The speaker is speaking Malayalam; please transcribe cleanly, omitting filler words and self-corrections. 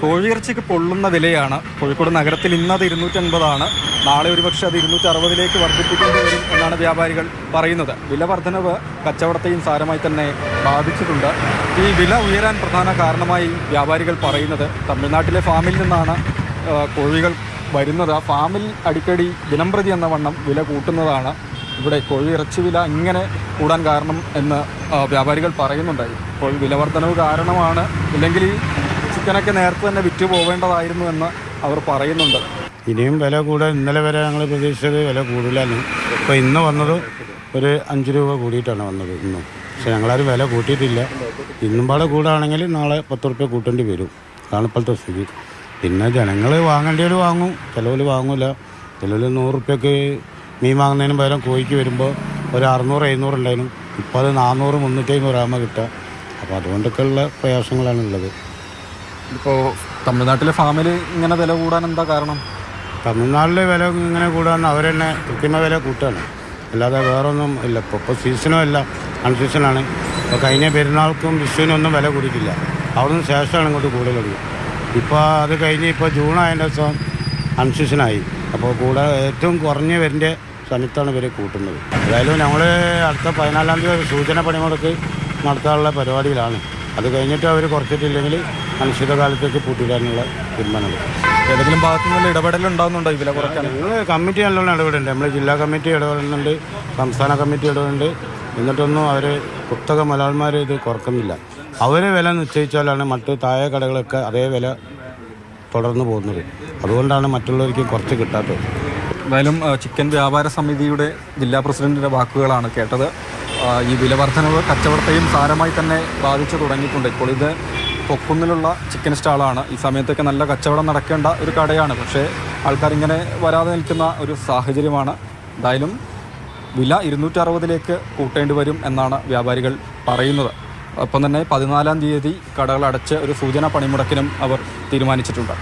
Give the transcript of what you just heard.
കോഴിയിറച്ചിക്ക് പൊള്ളുന്ന വിലയാണ്. കോഴിക്കോട് നഗരത്തിൽ ഇന്നത് 250 നാളെ ഒരുപക്ഷെ അത് 260 വർദ്ധിപ്പിക്കേണ്ടി വരും എന്നാണ് വ്യാപാരികൾ പറയുന്നത്. വില വർധനവ് കച്ചവടത്തെയും സാരമായി തന്നെ ബാധിച്ചിട്ടുണ്ട്. ഈ വില ഉയരാൻ പ്രധാന കാരണമായി വ്യാപാരികൾ പറയുന്നത് തമിഴ്നാട്ടിലെ ഫാമിൽ നിന്നാണ് കോഴികൾ വരുന്നത്. ആ ഫാമിൽ അടിക്കടി ദിനംപ്രതി എന്ന വണ്ണം വില കൂട്ടുന്നതാണ് ഇവിടെ കോഴിയിറച്ചി വില ഇങ്ങനെ കൂടാൻ കാരണം എന്ന് വ്യാപാരികൾ പറയുന്നുണ്ടായി. ഇപ്പോൾ വില വർധനവ് കാരണമാണ്, ഇല്ലെങ്കിൽ ഈ ചിക്കനൊക്കെ നേരത്തെ തന്നെ വിറ്റ് പോവേണ്ടതായിരുന്നു എന്ന് അവർ പറയുന്നുണ്ട്. ഇനിയും വില കൂടാൻ ഇന്നലെ വരെ ഞങ്ങൾ പ്രതീക്ഷിച്ചത് വില കൂടുതലാണ്. ഇപ്പോൾ ഇന്ന് വന്നത് ഒരു 5 രൂപ കൂടിയിട്ടാണ് വന്നത് ഇന്നും. പക്ഷെ ഞങ്ങളാരും വില കൂട്ടിയിട്ടില്ല. ഇന്നും പാടെ കൂടുകയാണെങ്കിൽ നാളെ 10 റുപ്യ കൂട്ടേണ്ടി വരും. അതാണ് ഇപ്പോഴത്തെ സ്ഥിതി. പിന്നെ ജനങ്ങൾ വാങ്ങേണ്ടവർ വാങ്ങും, ചിലവർ വാങ്ങില്ല. ചിലവർ 100 റുപ്യക്ക് മീൻ വാങ്ങുന്നതിന് പകരം കോഴിക്ക് വരുമ്പോൾ ഒരു 600-700 ഉണ്ടായിരുന്നു. ഇപ്പോൾ അത് 400-350 ആകുമ്പോൾ കിട്ടുക. അപ്പോൾ അതുകൊണ്ടൊക്കെയുള്ള പ്രയാസങ്ങളാണ് ഉള്ളത്. ഇപ്പോൾ തമിഴ്നാട്ടിലെ ഫാമിൽ ഇങ്ങനെ വില കൂടാൻ എന്താ കാരണം? തമിഴ്നാട്ടിലെ വില ഇങ്ങനെ കൂടാൻ അവർ തന്നെ കൃത്യമായ വില കൂട്ടുകയാണ്, അല്ലാതെ വേറൊന്നും ഇല്ല. ഇപ്പോൾ സീസണും അല്ല, അൺസീസണാണ്. ഇപ്പോൾ കഴിഞ്ഞ പെരുന്നാൾക്കും വിഷുവിനൊന്നും വില കൂടിയിട്ടില്ല. അവിടുന്ന് ശേഷമാണ് ഇങ്ങോട്ട് കൂടുതലുള്ളത്. ഇപ്പോൾ അത് കഴിഞ്ഞ് ഇപ്പോൾ ജൂൺ ആയതിൻ്റെ ദിവസം അൺസീസണായി. അപ്പോൾ കൂടെ ഏറ്റവും കുറഞ്ഞ വരേണ്ട സമയത്താണ് ഇവർ കൂട്ടുന്നത്. ഏതായാലും ഞങ്ങൾ അടുത്ത 14-ാം തീയതി സൂചന പണിമുടക്ക് നടത്താനുള്ള പരിപാടിയിലാണ്. അത് കഴിഞ്ഞിട്ട് അവർ കുറച്ചിട്ടില്ലെങ്കിൽ അനിശ്ചിതകാലത്തേക്ക് പൂട്ടിയിടാനുള്ള തീരുമാനമുണ്ട്. ഏതെങ്കിലും ഭാഗത്തു നിന്നുള്ള ഇടപെടലുണ്ടാകുന്നുണ്ടോ ഈ വില കുറയ്ക്കാൻ? ഞങ്ങൾ കമ്മിറ്റി നല്ലോണം ഇടപെടുന്നുണ്ട്. നമ്മൾ ജില്ലാ കമ്മിറ്റി ഇടപെടുന്നുണ്ട്, സംസ്ഥാന കമ്മിറ്റി ഇടപെടുന്നുണ്ട്. എന്നിട്ടൊന്നും അവർ കുത്തക മുതലാളിമാർ ഇത് കുറക്കുന്നില്ല. അവർ വില നിശ്ചയിച്ചാലാണ് മറ്റ് താഴെ കടകളൊക്കെ അതേ വില തുടർന്ന് പോകുന്നത്. അതുകൊണ്ടാണ് മറ്റുള്ളവർക്ക് കുറച്ച് കിട്ടാത്തത്. എന്തായാലും ചിക്കൻ വ്യാപാര സമിതിയുടെ ജില്ലാ പ്രസിഡന്റിൻ്റെ വാക്കുകളാണ് കേട്ടത്. ഈ വില വർധനവ് കച്ചവടത്തെയും സാരമായി തന്നെ ബാധിച്ചു തുടങ്ങിയിട്ടുണ്ട്. ഇപ്പോൾ ഇത് പൊക്കുന്നിലുള്ള ചിക്കൻ സ്റ്റാളാണ്. ഈ സമയത്തൊക്കെ നല്ല കച്ചവടം നടക്കേണ്ട ഒരു കടയാണ്. പക്ഷേ ആൾക്കാരിങ്ങനെ വരാതെ നിൽക്കുന്ന ഒരു സാഹചര്യമാണ്. എന്തായാലും വില 260 കൂട്ടേണ്ടി വരും എന്നാണ് വ്യാപാരികൾ പറയുന്നത്. ഒപ്പം തന്നെ 14-ാം തീയതി കടകൾ അടച്ച് ഒരു സൂചനാ പണിമുടക്കിനും അവർ തീരുമാനിച്ചിട്ടുണ്ട്.